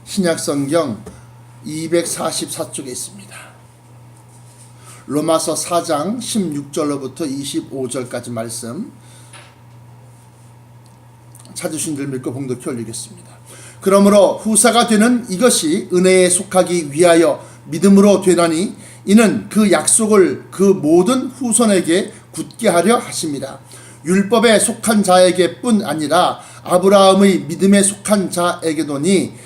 신약성경 244쪽에 있습니다. 로마서 4장 16절로부터 25절까지 말씀 찾으신 줄 믿고 봉독해 올리겠습니다. 그러므로 후사가 되는 이것이 은혜에 속하기 위하여 믿음으로 되나니 이는 그 약속을 그 모든 후손에게 굳게 하려 하심이라. 율법에 속한 자에게 뿐 아니라 아브라함의 믿음에 속한 자에게도니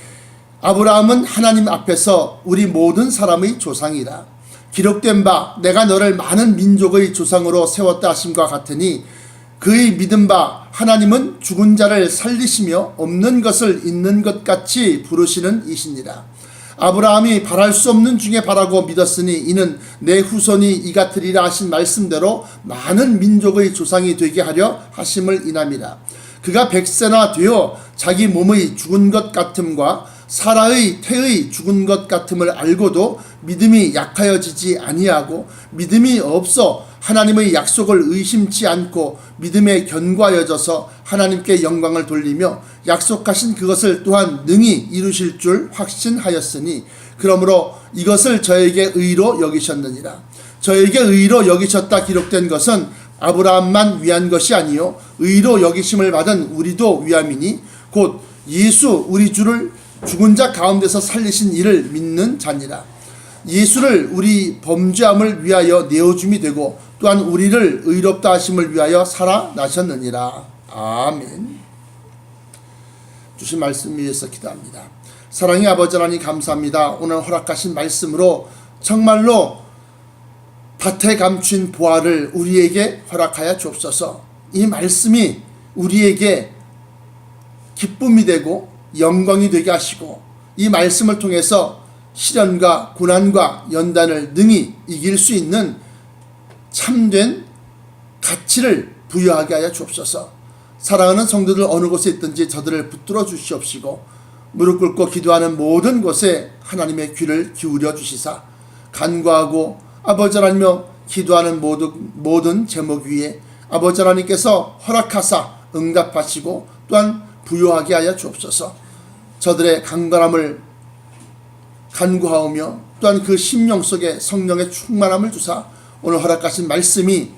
아브라함은 하나님 앞에서 우리 모든 사람의 조상이라. 기록된 바 내가 너를 많은 민족의 조상으로 세웠다 하심과 같으니 그의 믿은 바 하나님은 죽은 자를 살리시며 없는 것을 있는 것 같이 부르시는 이시니라. 아브라함이 바랄 수 없는 중에 바라고 믿었으니 이는 내 후손이 이 같으리라 하신 말씀대로 많은 민족의 조상이 되게 하려 하심을 인함이라. 그가 100세나 되어 자기 몸의 죽은 것 같음과 사라의 태의 죽은 것 같음을 알고도 믿음이 약하여지지 아니하고 믿음이 없어 하나님의 약속을 의심치 않고 믿음에 견고하여져서 하나님께 영광을 돌리며 약속하신 그것을 또한 능히 이루실 줄 확신하였으니 그러므로 이것을 저에게 의로 여기셨느니라. 저에게 의로 여기셨다 기록된 것은 아브라함만 위한 것이 아니요 의로 여기심을 받은 우리도 위함이니 곧 예수 우리 주를 죽은 자 가운데서 살리신 이를 믿는 자니라. 예수를 우리 범죄함을 위하여 내어줌이 되고 또한 우리를 의롭다 하심을 위하여 살아나셨느니라. 아멘. 주신 말씀 위해서 기도합니다. 사랑의 아버지 하나님 감사합니다. 오늘 허락하신 말씀으로 정말로 밭에 감춘 보화를 우리에게 허락하여 주옵소서. 이 말씀이 우리에게 기쁨이 되고 영광이 되게 하시고 이 말씀을 통해서 시련과 고난과 연단을 능히 이길 수 있는 참된 가치를 부여하게 하여 주옵소서. 사랑하는 성도들 어느 곳에 있든지 저들을 붙들어 주시옵시고 무릎 꿇고 기도하는 모든 곳에 하나님의 귀를 기울여 주시사 간구하고 아버지 하나님여 기도하는 모든 제목 위에 아버지 하나님께서 허락하사 응답하시고 또한 부여하게 하여 주옵소서. 저들의 강건함을 간구하오며 또한 그 심령 속에 성령의 충만함을 주사 오늘 허락하신 말씀이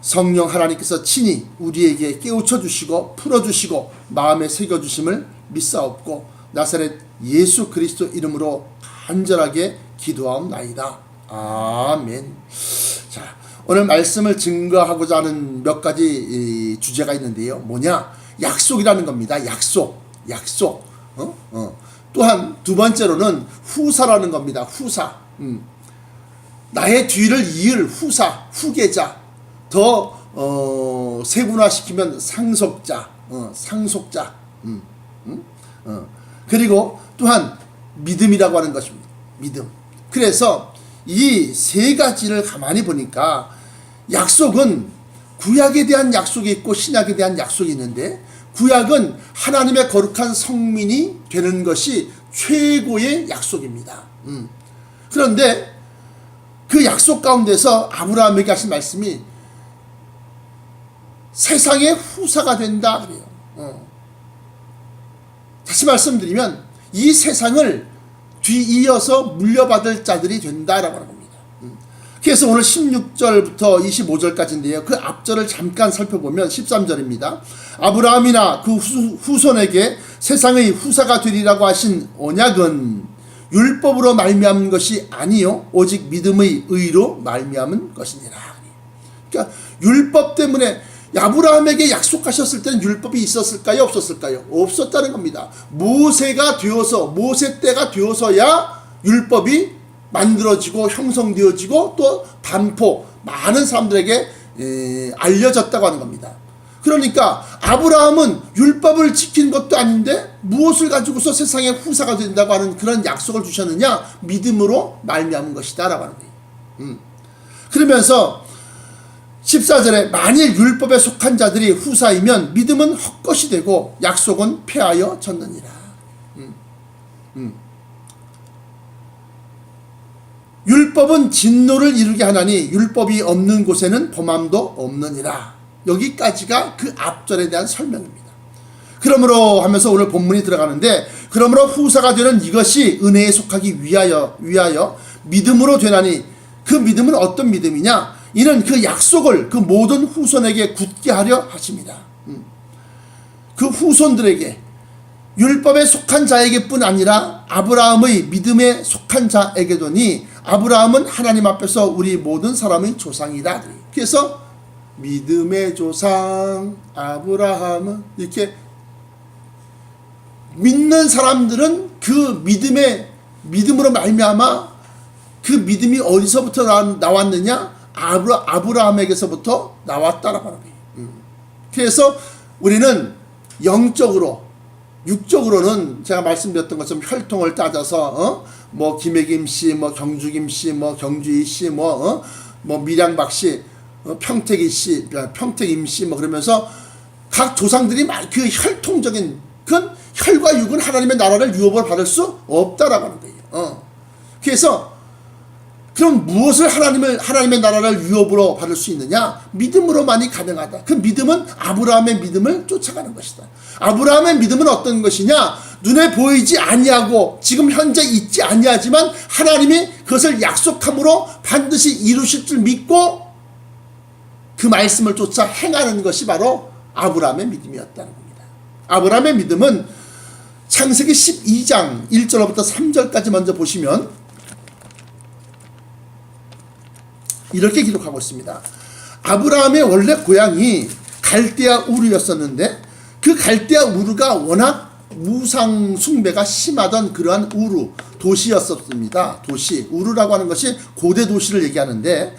성령 하나님께서 친히 우리에게 깨우쳐 주시고 풀어주시고 마음에 새겨주심을 믿사옵고 나사렛 예수 그리스도 이름으로 간절하게 기도하옵나이다. 아멘. 자, 오늘 말씀을 증거하고자 하는 몇 가지 주제가 있는데요. 뭐냐? 약속이라는 겁니다. 약속. 또한 두 번째로는 후사라는 겁니다. 후사. 나의 뒤를 이을 후사, 후계자. 더 세분화시키면 상속자. 그리고 또한 믿음이라고 하는 것입니다. 믿음. 그래서 이 세 가지를 가만히 보니까 약속은 구약에 대한 약속이 있고 신약에 대한 약속이 있는데 구약은 하나님의 거룩한 성민이 되는 것이 최고의 약속입니다. 그런데 그 약속 가운데서 아브라함에게 하신 말씀이 세상의 후사가 된다 그래요. 다시 말씀드리면 이 세상을 뒤이어서 물려받을 자들이 된다라고 하는 겁니다. 그래서 오늘 16절부터 25절까지인데요. 그 앞절을 잠깐 살펴보면 13절입니다. 아브라함이나 그 후손에게 세상의 후사가 되리라고 하신 언약은 율법으로 말미암은 것이 아니요 오직 믿음의 의로 말미암은 것이니라. 그러니까 율법 때문에 아브라함에게 약속하셨을 때는 율법이 있었을까요? 없었을까요? 없었다는 겁니다. 모세 때가 되어서야 율법이 만들어지고 형성되어지고 또 반포 많은 사람들에게 알려졌다고 하는 겁니다. 그러니까 아브라함은 율법을 지킨 것도 아닌데 무엇을 가지고서 세상의 후사가 된다고 하는 그런 약속을 주셨느냐? 믿음으로 말미암은 것이다 라고 하는 거예요. 그러면서 14절에 만일 율법에 속한 자들이 후사이면 믿음은 헛것이 되고 약속은 폐하여 졌느니라. 율법은 진노를 이루게 하나니 율법이 없는 곳에는 범함도 없느니라. 여기까지가 그 앞절에 대한 설명입니다. 그러므로 하면서 오늘 본문이 들어가는데, 그러므로 후사가 되는 이것이 은혜에 속하기 위하여 믿음으로 되나니, 그 믿음은 어떤 믿음이냐? 이는 그 약속을 그 모든 후손에게 굳게 하려 하십니다. 그 후손들에게, 율법에 속한 자에게뿐 아니라 아브라함의 믿음에 속한 자에게도니, 아브라함은 하나님 앞에서 우리 모든 사람의 조상이다. 그래서 믿음의 조상 아브라함은, 이렇게 믿는 사람들은 그 믿음으로 말미암아, 그 믿음이 어디서부터 나왔느냐? 아브라함에게서부터 나왔다라고 하는 거예요. 그래서 우리는 영적으로, 육적으로는 제가 말씀드렸던 것처럼 혈통을 따져서 뭐 김혜김 씨, 뭐 경주김 씨, 뭐 경주희 씨, 뭐 밀양박 씨, 평택이 씨, 평택임 씨, 뭐 그러면서 각 조상들이 그 혈통적인, 그 혈과 육은 하나님의 나라를 유업을 받을 수 없다라고 하는 거예요. 그래서 그럼 무엇을 하나님의 나라를 유업으로 받을 수 있느냐? 믿음으로만이 가능하다. 그 믿음은 아브라함의 믿음을 쫓아가는 것이다. 아브라함의 믿음은 어떤 것이냐? 눈에 보이지 아니하고 지금 현재 있지 아니하지만 하나님이 그것을 약속함으로 반드시 이루실 줄 믿고 그 말씀을 쫓아 행하는 것이 바로 아브라함의 믿음이었다는 겁니다. 아브라함의 믿음은 창세기 12장 1절부터 3절까지 먼저 보시면 이렇게 기록하고 있습니다. 아브라함의 원래 고향이 갈대아 우르였었는데, 그 갈대아 우르가 워낙 우상 숭배가 심하던 그러한 도시였었습니다. 도시, 우르라고 하는 것이 고대 도시를 얘기하는데,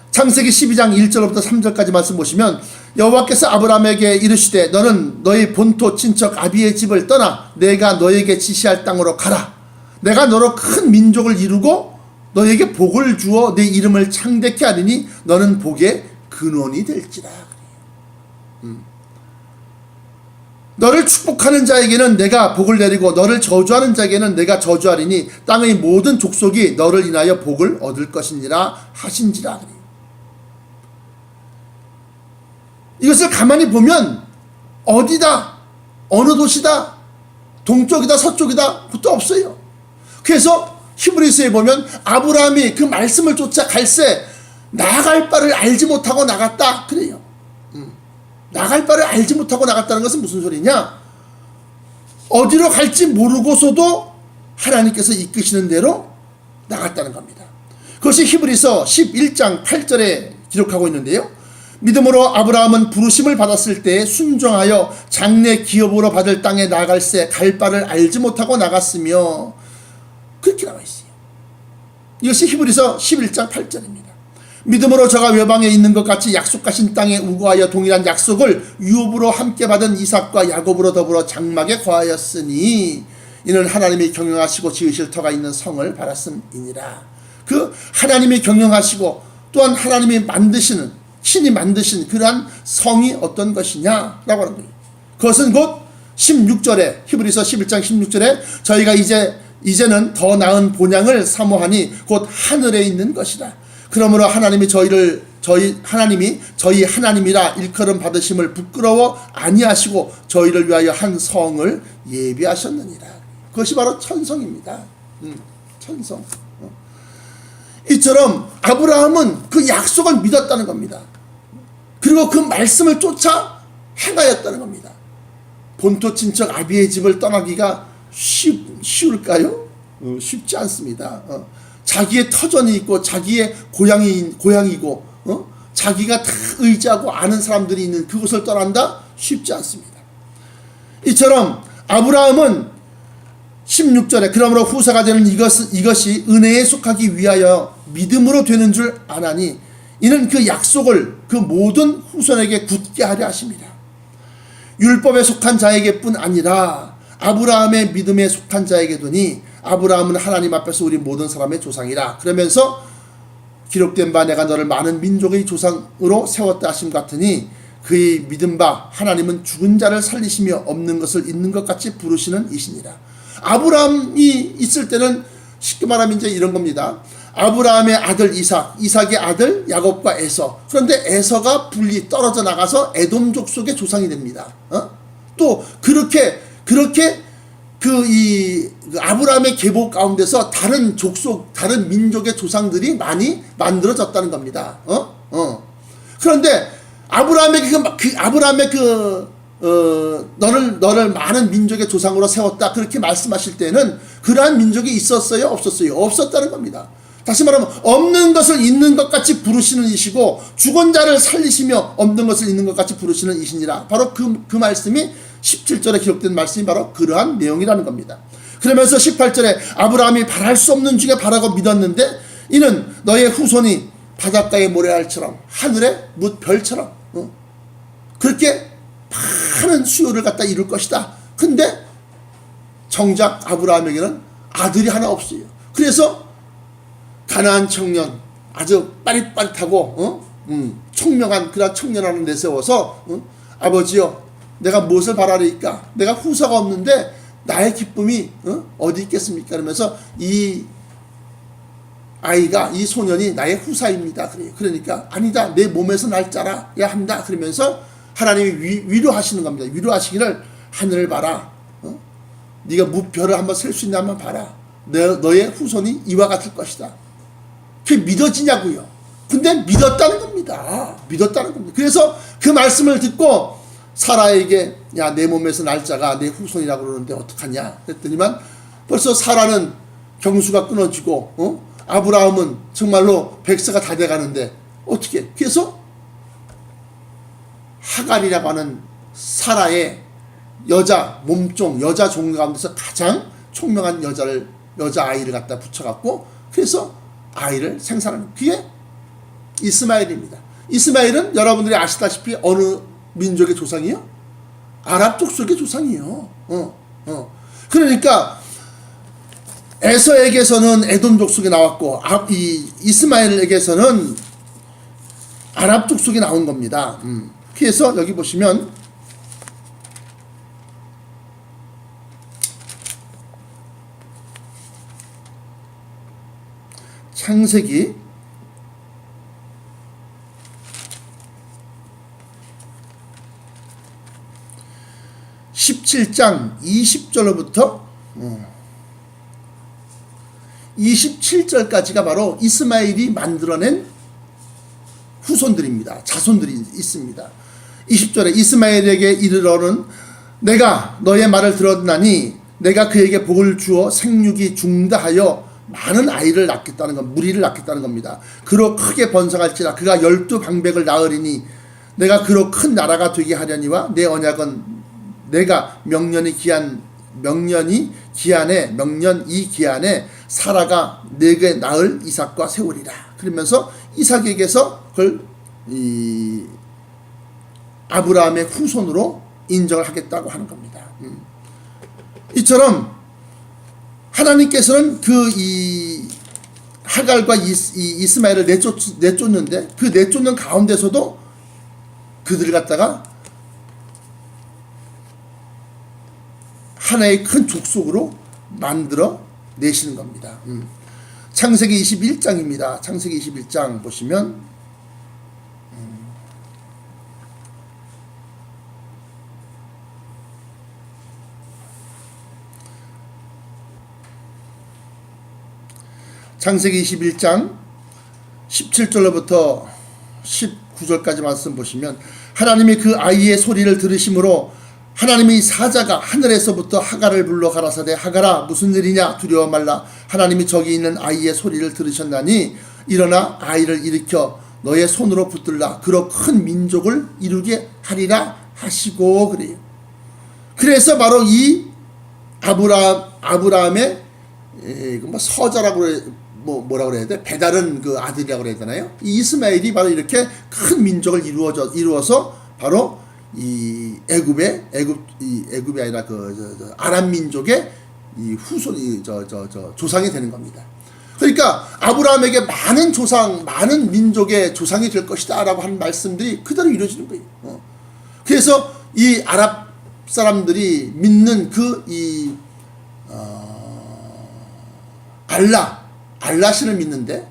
창세기 12장 1절부터 3절까지 말씀 보시면, 여호와께서 아브라함에게 이르시되 너는 너희 본토 친척 아비의 집을 떠나 내가 너에게 지시할 땅으로 가라. 내가 너로 큰 민족을 이루고 너에게 복을 주어 내 이름을 창대케 하리니 너는 복의 근원이 될지라. 너를 축복하는 자에게는 내가 복을 내리고 너를 저주하는 자에게는 내가 저주하리니 땅의 모든 족속이 너를 인하여 복을 얻을 것이니라 하신지라. 이것을 가만히 보면 어디다, 어느 도시다, 동쪽이다, 서쪽이다, 그것도 없어요. 그래서 히브리서에 보면 아브라함이 그 말씀을 쫓아 갈새 나갈 바를 알지 못하고 나갔다 그래요. 나갈 바를 알지 못하고 나갔다는 것은 무슨 소리냐? 어디로 갈지 모르고서도 하나님께서 이끄시는 대로 나갔다는 겁니다. 그것이 히브리서 11장 8절에 기록하고 있는데요. 믿음으로 아브라함은 부르심을 받았을 때 순종하여 장래 기업으로 받을 땅에 나갈새 갈 바를 알지 못하고 나갔으며, 그렇게 나와 있어요. 이것이 히브리서 11장 8절입니다. 믿음으로 저가 외방에 있는 것 같이 약속하신 땅에 우거하여 동일한 약속을 유업으로 함께 받은 이삭과 야곱으로 더불어 장막에 거하였으니 이는 하나님이 경영하시고 지으실 터가 있는 성을 바랐음이니라. 그 하나님이 경영하시고 또한 하나님이 만드시는, 신이 만드신 그러한 성이 어떤 것이냐라고 하는 거예요. 그것은 곧 16절에, 히브리서 11장 16절에 저희가 이제는 더 나은 본향을 사모하니 곧 하늘에 있는 것이다. 그러므로 하나님이 저희 하나님이라 일컬음 받으심을 부끄러워 아니하시고 저희를 위하여 한 성을 예비하셨느니라. 그것이 바로 천성입니다. 천성. 이처럼 아브라함은 그 약속을 믿었다는 겁니다. 그리고 그 말씀을 쫓아 행하였다는 겁니다. 본토 친척 아비의 집을 떠나기가 쉬울까요? 쉽지 않습니다. 자기의 터전이 있고 자기의 고향이고 자기가 다 의지하고 아는 사람들이 있는 그곳을 떠난다? 쉽지 않습니다. 이처럼 아브라함은 16절에 그러므로 후사가 되는 이것이 은혜에 속하기 위하여 믿음으로 되는 줄 아나니 이는 그 약속을 그 모든 후손에게 굳게 하려 하십니다. 율법에 속한 자에게뿐 아니라 아브라함의 믿음에 속한 자에게도니 아브라함은 하나님 앞에서 우리 모든 사람의 조상이라. 그러면서 기록된 바 내가 너를 많은 민족의 조상으로 세웠다 하심 같으니 그의 믿은 바 하나님은 죽은 자를 살리시며 없는 것을 있는 것 같이 부르시는 이시니라. 아브라함이 있을 때는 쉽게 말하면 이제 이런 겁니다. 아브라함의 아들 이삭의 아들 야곱과 에서. 그런데 에서가 분리 떨어져 나가서 에돔 족속의 조상이 됩니다. 또 그렇게 그 아브라함의 계보 가운데서 다른 족속, 다른 민족의 조상들이 많이 만들어졌다는 겁니다. 그런데 아브라함의 너를 많은 민족의 조상으로 세웠다 그렇게 말씀하실 때는 그러한 민족이 있었어요, 없었어요? 없었다는 겁니다. 다시 말하면 없는 것을 있는 것 같이 부르시는 이시고 죽은 자를 살리시며 없는 것을 있는 것 같이 부르시는 이시니라. 바로 그 말씀이 17절에 기록된 말씀이 바로 그러한 내용이라는 겁니다. 그러면서 18절에 아브라함이 바랄 수 없는 중에 바라고 믿었는데 이는 너의 후손이 바닷가의 모래알처럼 하늘의 뭇별처럼 그렇게 많은 수요를 갖다 이룰 것이다. 근데 정작 아브라함에게는 아들이 하나 없어요. 그래서 가나안 청년, 아주 빠릿빠릿하고 총명한 그런 청년 하나 내세워서 아버지요, 내가 무엇을 바라리까? 내가 후사가 없는데 나의 기쁨이 어디 있겠습니까? 그러면서 이 아이가, 이 소년이 나의 후사입니다. 그래요. 그러니까 아니다, 내 몸에서 날 자라야 한다. 그러면서 하나님이 위로하시는 겁니다. 위로하시기를 하늘을 봐라. 네가 무별을 한번 셀 수 있나 한번 봐라. 너의 후손이 이와 같을 것이다. 그게 믿어지냐고요. 근데 믿었다는 겁니다. 믿었다는 겁니다. 그래서 그 말씀을 듣고 사라에게 야, 내 몸에서 날 자가 내 후손이라고 그러는데 어떡하냐 그랬더니만 벌써 사라는 경수가 끊어지고 아브라함은 정말로 백세가 다 돼가는데 어떻게? 그래서 하갈이라고 하는 사라의 여자 몸종, 여자 종 가운데서 가장 총명한 여자 아이를 갖다 붙여갖고 그래서 아이를 생산하는 그게 이스마엘입니다. 이스마엘은 여러분들이 아시다시피 어느 민족의 조상이요? 아랍 족속의 조상이요. 그러니까 에서에게서는 에돔 족속이 나왔고 이스마엘에게서는 아랍 족속이 나온 겁니다. 그래서 여기 보시면 창세기 17장 20절로부터 27절까지가 바로 이스마엘이 만들어낸 후손들입니다. 자손들이 있습니다. 20절에 이스마엘에게 이르러는 내가 너의 말을 들었나니 내가 그에게 복을 주어 생육이 중다하여 많은 아이를 낳겠다는 것, 무리를 낳겠다는 겁니다. 그로 크게 번성할지라 그가 12방백을 낳으리니 내가 그로 큰 나라가 되게 하려니와 내 언약은 내가 명년 이 기한에 사라가 내게 낳을 이삭과 세우리라. 그러면서 이삭에게서 그걸 아브라함의 후손으로 인정을 하겠다고 하는 겁니다. 이처럼 하나님께서는 이 하갈과 이스마엘을 내쫓는데 그 내쫓는 가운데서도 그들을 갖다가 하나의 큰 족속으로 만들어 내시는 겁니다. 창세기 21장입니다. 창세기 21장 보시면 창세기 21장 17절로부터 19절까지 말씀 보시면 하나님이 그 아이의 소리를 들으심으로 하나님이 사자가 하늘에서부터 하갈을 불러 가라사대 하갈아 무슨 일이냐 두려워 말라 하나님이 저기 있는 아이의 소리를 들으셨나니 일어나 아이를 일으켜 너의 손으로 붙들라 그로 큰 민족을 이루게 하리라 하시고 그래요. 그래서 이 아브라함의 서자라고 뭐라고 그래야 돼? 배다른 그 아들이라고 그래야 되나요? 이 이스마엘이 바로 이렇게 큰 민족을 이루어서 바로 이 애굽이 아니라 아랍 민족의 이 후손이 조상이 되는 겁니다. 그러니까 아브라함에게 많은 민족의 조상이 될 것이다라고 하는 말씀들이 그대로 이루어지는 거예요. 그래서 이 아랍 사람들이 믿는 알라신을 믿는데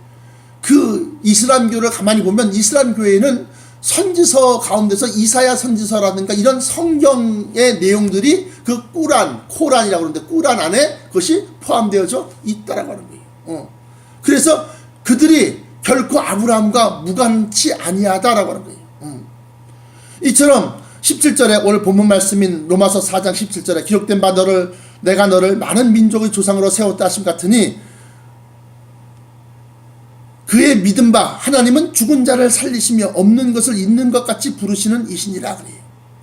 그 이슬람교를 가만히 보면 이슬람교에는 선지서 가운데서 이사야 선지서라든가 이런 성경의 내용들이 그 코란이라고 그러는데 꾸란 안에 그것이 포함되어져 있다라고 하는 거예요. 그래서 그들이 결코 아브라함과 무관치 아니하다라고 하는 거예요. 이처럼 17절에 오늘 본문 말씀인 로마서 4장 17절에 기록된 바 내가 너를 많은 민족의 조상으로 세웠다 하심 같으니 그의 믿은 바 하나님은 죽은 자를 살리시며 없는 것을 있는 것 같이 부르시는 이시니라 그래요.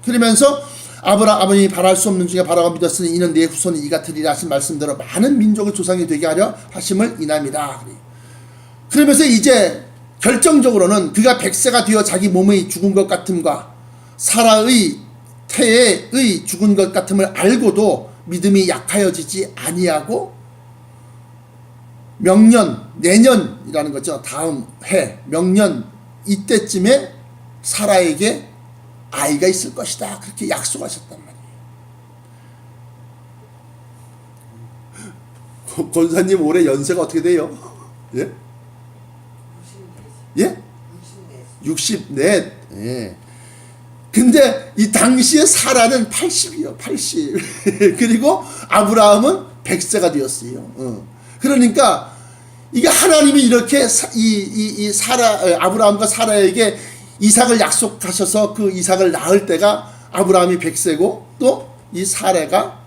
그러면서 아버님이 바랄 수 없는 중에 바라고 믿었으니 이는 내 후손이 이 같으리라 하신 말씀대로 많은 민족의 조상이 되게 하려 하심을 인함이라 그래요. 그러면서 이제 결정적으로는 그가 100세가 되어 자기 몸의 죽은 것 같음과 사라의 태의 죽은 것 같음을 알고도 믿음이 약하여지지 아니하고 명년, 내년이라는 거죠. 다음 해, 명년 이때쯤에 사라에게 아이가 있을 것이다. 그렇게 약속하셨단 말이에요. 권사님 올해 연세가 어떻게 돼요? 예? 64. 예. 근데 이 당시에 사라는 80이요. 80. 그리고 아브라함은 100세가 되었어요. 그러니까 이게 하나님이 이렇게 아브라함과 사라에게 이삭을 약속하셔서 그 이삭을 낳을 때가 아브라함이 100세고 또 이 사라가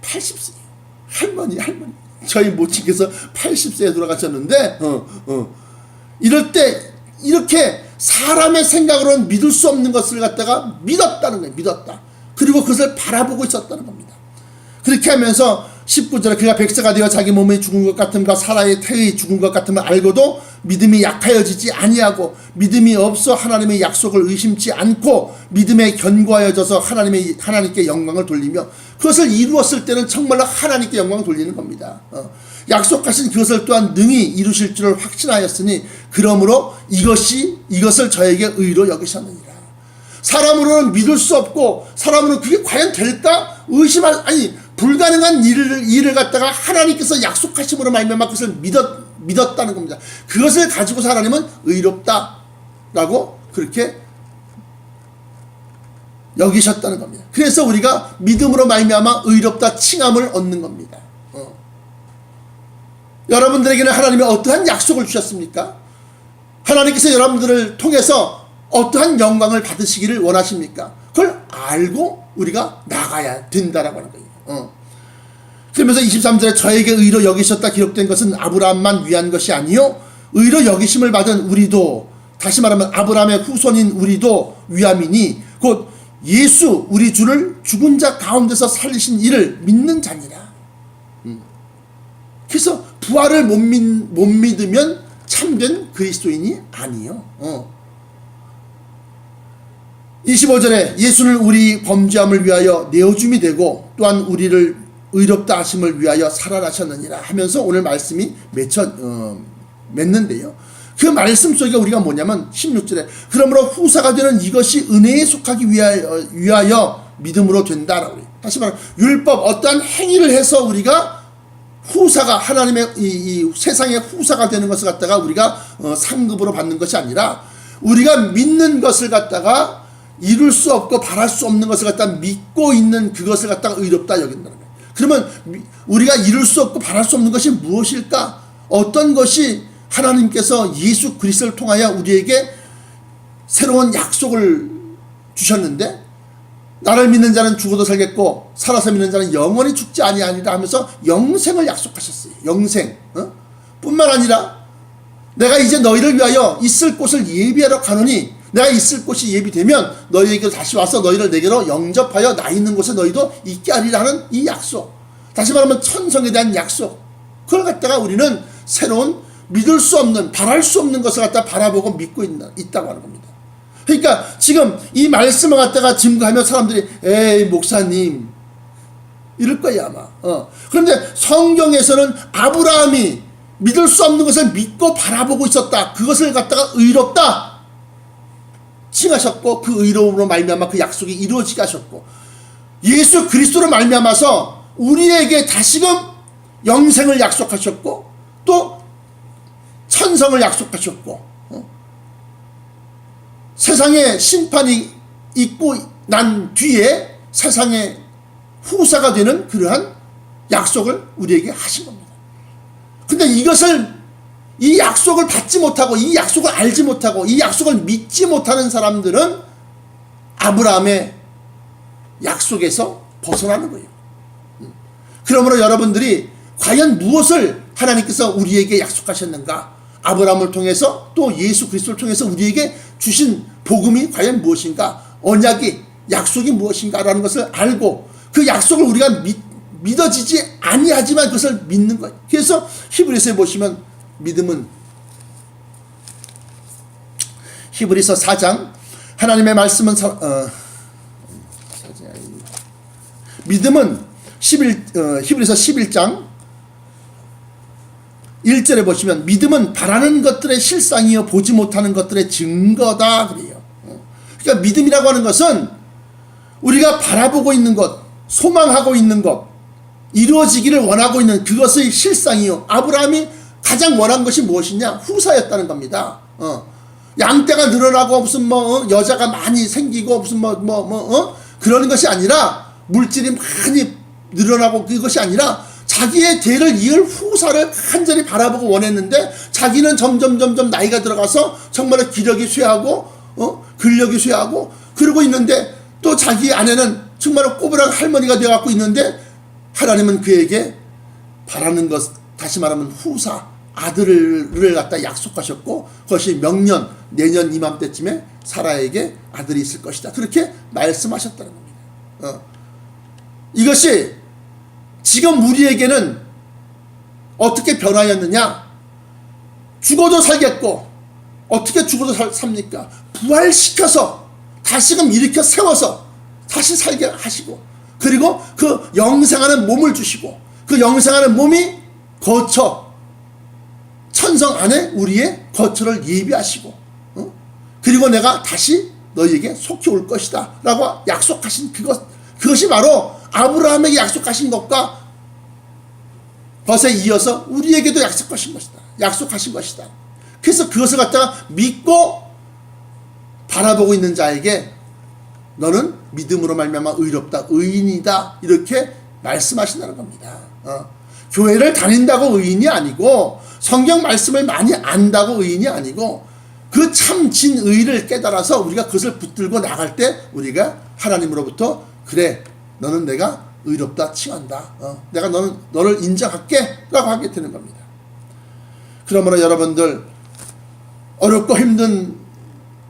80세예요. 할머니. 저희 모친께서 80세에 돌아가셨는데 이럴 때 이렇게 사람의 생각으로는 믿을 수 없는 것을 갖다가 믿었다는 거예요. 믿었다. 그리고 그것을 바라보고 있었다는 겁니다. 그렇게 하면서 19절에 그가 100세가 되어 자기 몸의 죽은 것 같음과 사라의 태의 죽은 것 같음을 알고도 믿음이 약하여지지 아니하고 믿음이 없어 하나님의 약속을 의심치 않고 믿음에 견고하여져서 하나님께 영광을 돌리며 그것을 이루었을 때는 정말로 하나님께 영광을 돌리는 겁니다. 약속하신 그것을 또한 능히 이루실 줄을 확신하였으니 그러므로 이것을 저에게 의로 여기셨느니라. 사람으로는 믿을 수 없고 사람으로는 그게 과연 될까? 불가능한 일을 갖다가 하나님께서 약속하심으로 말미암아 그것을 믿었다는 겁니다. 그것을 가지고서 하나님은 의롭다라고 그렇게 여기셨다는 겁니다. 그래서 우리가 믿음으로 말미암아 의롭다 칭함을 얻는 겁니다. 여러분들에게는 하나님이 어떠한 약속을 주셨습니까? 하나님께서 여러분들을 통해서 어떠한 영광을 받으시기를 원하십니까? 그걸 알고 우리가 나가야 된다라고 하는 거예요. 그러면서 23절에 저에게 의로 여기셨다 기록된 것은 아브라함만 위한 것이 아니요 의로 여기심을 받은 우리도, 다시 말하면 아브라함의 후손인 우리도 위함이니 곧 예수 우리 주를 죽은 자 가운데서 살리신 이를 믿는 자니라. 그래서 부활을 못 믿으면 참된 그리스도인이 아니요. 25절에 예수는 우리 범죄함을 위하여 내어줌이 되고 또한 우리를 의롭다 하심을 위하여 살아나셨느니라 하면서 오늘 말씀이 맺는데요. 그 말씀 속에 우리가 뭐냐면 16절에 그러므로 후사가 되는 이것이 은혜에 속하기 위하여 믿음으로 된다라고 해요. 다시 말하면 율법 어떠한 행위를 해서 우리가 후사가 하나님의 이 세상의 후사가 되는 것을 갖다가 우리가 상급으로 받는 것이 아니라 우리가 믿는 것을 갖다가 이룰 수 없고 바랄 수 없는 것을 갖다가 믿고 있는 그것을 갖다가 의롭다 여긴다는 거예요. 그러면 우리가 이룰 수 없고 바랄 수 없는 것이 무엇일까? 어떤 것이 하나님께서 예수 그리스도를 통하여 우리에게 새로운 약속을 주셨는데 나를 믿는 자는 죽어도 살겠고 살아서 믿는 자는 영원히 죽지 아니하리라 하면서 영생을 약속하셨어요. 영생. 뿐만 아니라 내가 이제 너희를 위하여 있을 곳을 예비하러 가노니 내가 있을 곳이 예비되면 너희에게 다시 와서 너희를 내게로 영접하여 나 있는 곳에 너희도 있게 하리라 하는 이 약속. 다시 말하면 천성에 대한 약속. 그걸 갖다가 우리는 새로운 믿을 수 없는 바랄 수 없는 것을 갖다 바라보고 믿고 있다고 하는 겁니다. 그러니까 지금 이 말씀을 갖다가 증거하면 사람들이 에이 목사님 이럴 거야 아마. 그런데 성경에서는 아브라함이 믿을 수 없는 것을 믿고 바라보고 있었다. 그것을 갖다가 의롭다 칭하셨고 그 의로움으로 말미암아 그 약속이 이루어지게 하셨고 예수 그리스도로 말미암아서 우리에게 다시금 영생을 약속하셨고 또 천성을 약속하셨고 세상에 심판이 있고 난 뒤에 세상의 후사가 되는 그러한 약속을 우리에게 하신 겁니다. 근데 이 약속을 받지 못하고, 이 약속을 알지 못하고, 이 약속을 믿지 못하는 사람들은 아브라함의 약속에서 벗어나는 거예요. 그러므로 여러분들이 과연 무엇을 하나님께서 우리에게 약속하셨는가? 아브라함을 통해서 또 예수 그리스도를 통해서 우리에게 주신 복음이 과연 무엇인가? 언약이, 약속이 무엇인가? 라는 것을 알고 그 약속을 우리가 믿어지지 아니하지만 그것을 믿는 거예요. 그래서 히브리서에 보시면 믿음은, 히브리서 4장 하나님의 말씀은 믿음은 히브리서 11장 1절에 보시면 믿음은 바라는 것들의 실상이요 보지 못하는 것들의 증거다 그래요. 그러니까 믿음이라고 하는 것은 우리가 바라보고 있는 것, 소망하고 있는 것, 이루어지기를 원하고 있는 그것의 실상이요. 아브라함이 가장 원한 것이 무엇이냐? 후사였다는 겁니다. 양떼가 늘어나고 무슨 여자가 많이 생기고 무슨 그러는 것이 아니라, 물질이 많이 늘어나고 그것이 아니라 자기의 대를 이을 후사를 간절히 바라보고 원했는데, 자기는 점점 나이가 들어가서 정말로 기력이 쇠하고 근력이 쇠하고 그러고 있는데, 또 자기 아내는 정말로 꼬부랑 할머니가 되어갖고 있는데, 하나님은 그에게 바라는 것, 다시 말하면 후사, 아들을 갖다 약속하셨고, 그것이 명년, 내년 이맘때쯤에 사라에게 아들이 있을 것이다, 그렇게 말씀하셨다는 겁니다. 이것이 지금 우리에게는 어떻게 변화였느냐? 죽어도 살겠고, 어떻게 죽어도 삽니까? 부활시켜서 다시금 일으켜 세워서 다시 살게 하시고, 그리고 그 영생하는 몸을 주시고, 그 영생하는 몸이 거처, 천성 안에 우리의 거처를 예비하시고, 그리고 내가 다시 너희에게 속히 올 것이다 라고 약속하신 그것이 바로 아브라함에게 약속하신 것과 벗에 이어서 우리에게도 약속하신 것이다. 그래서 그것을 갖다가 믿고 바라보고 있는 자에게 너는 믿음으로 말미암아 의롭다, 의인이다, 이렇게 말씀하신다는 겁니다. 교회를 다닌다고 의인이 아니고, 성경 말씀을 많이 안다고 의인이 아니고, 그 참 진의를 깨달아서 우리가 그것을 붙들고 나갈 때 우리가 하나님으로부터 그래, 너는 내가 의롭다 칭한다, 내가 너를 인정할게 라고 하게 되는 겁니다. 그러므로 여러분들, 어렵고 힘든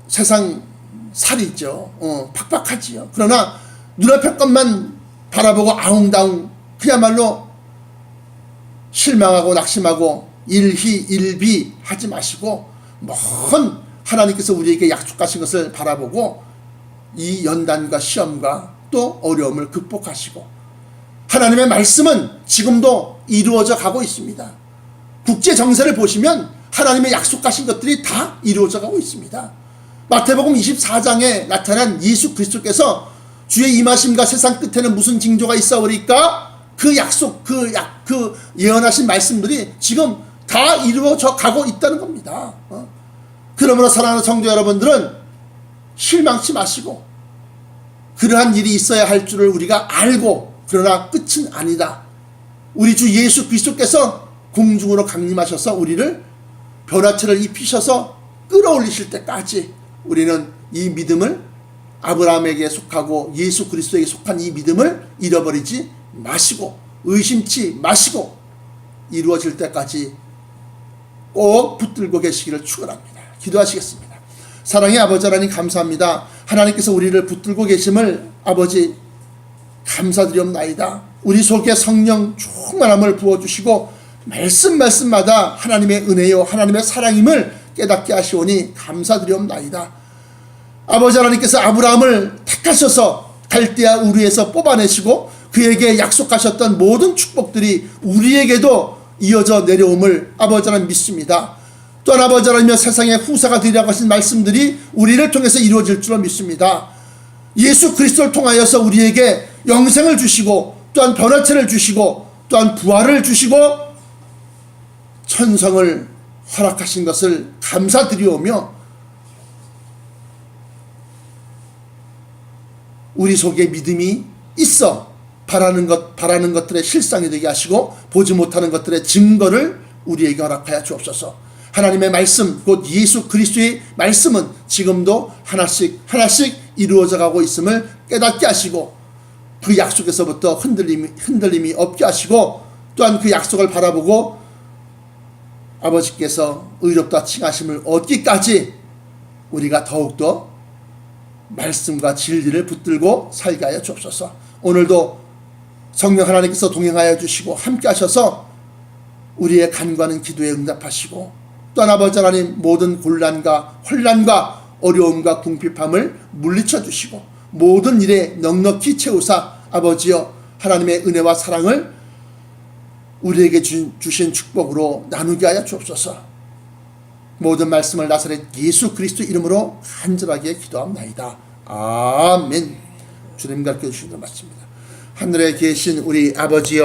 세상 살이 있죠. 팍팍하지요. 그러나 눈앞의 것만 바라보고 아웅다웅 그야말로 실망하고 낙심하고 일희일비 하지 마시고, 먼 하나님께서 우리에게 약속하신 것을 바라보고 이 연단과 시험과 또 어려움을 극복하시고, 하나님의 말씀은 지금도 이루어져 가고 있습니다. 국제 정세를 보시면 하나님의 약속하신 것들이 다 이루어져 가고 있습니다. 마태복음 24장에 나타난 예수 그리스도께서 주의 임하심과 세상 끝에는 무슨 징조가 있사오리까? 그 약속, 그 예언하신 말씀들이 지금 다 이루어져 가고 있다는 겁니다. 그러므로 사랑하는 성도 여러분들은 실망치 마시고, 그러한 일이 있어야 할 줄을 우리가 알고, 그러나 끝은 아니다. 우리 주 예수 그리스도께서 공중으로 강림하셔서 우리를 변화체를 입히셔서 끌어올리실 때까지 우리는 이 믿음을, 아브라함에게 속하고 예수 그리스도에게 속한 이 믿음을 잃어버리지 마시고, 의심치 마시고, 이루어질 때까지 꼭 붙들고 계시기를 축원합니다. 기도하시겠습니다. 사랑의 아버지 하나님, 감사합니다. 하나님께서 우리를 붙들고 계심을 아버지 감사드리옵나이다. 우리 속에 성령 충만함을 부어주시고 말씀마다 하나님의 은혜요 하나님의 사랑임을 깨닫게 하시오니 감사드리옵나이다. 아버지 하나님께서 아브라함을 택하셔서 갈대아 우르에서 뽑아내시고 그에게 약속하셨던 모든 축복들이 우리에게도 이어져 내려옴을 아버지 하나님 믿습니다. 또한 아버지 하나님, 세상의 후사가 되리라고 하신 말씀들이 우리를 통해서 이루어질 줄로 믿습니다. 예수 그리스도를 통하여서 우리에게 영생을 주시고, 또한 변화체를 주시고, 또한 부활을 주시고 천성을 허락하신 것을 감사드리오며, 우리 속에 믿음이 있어 바라는 것들의 실상이 되게 하시고 보지 못하는 것들의 증거를 우리에게 허락하여 주옵소서. 하나님의 말씀 곧 예수 그리스도의 말씀은 지금도 하나씩 이루어져 가고 있음을 깨닫게 하시고 그 약속에서부터 흔들림이 없게 하시고 또한 그 약속을 바라보고 아버지께서 의롭다 칭하심을 얻기까지 우리가 더욱더 말씀과 진리를 붙들고 살게 하여 주옵소서. 오늘도 성령 하나님께서 동행하여 주시고 함께 하셔서 우리의 간구하는 기도에 응답하시고 또한 아버지 하나님 모든 곤란과 혼란과 어려움과 궁핍함을 물리쳐 주시고 모든 일에 넉넉히 채우사 아버지여 하나님의 은혜와 사랑을 우리에게 주신 축복으로 나누게 하여 주옵소서. 모든 말씀을 나사렛 예수 그리스도 이름으로 간절하게 기도합나이다. 아멘. 주님 가르쳐 주시는 말씀입니다. 하늘에 계신 우리 아버지여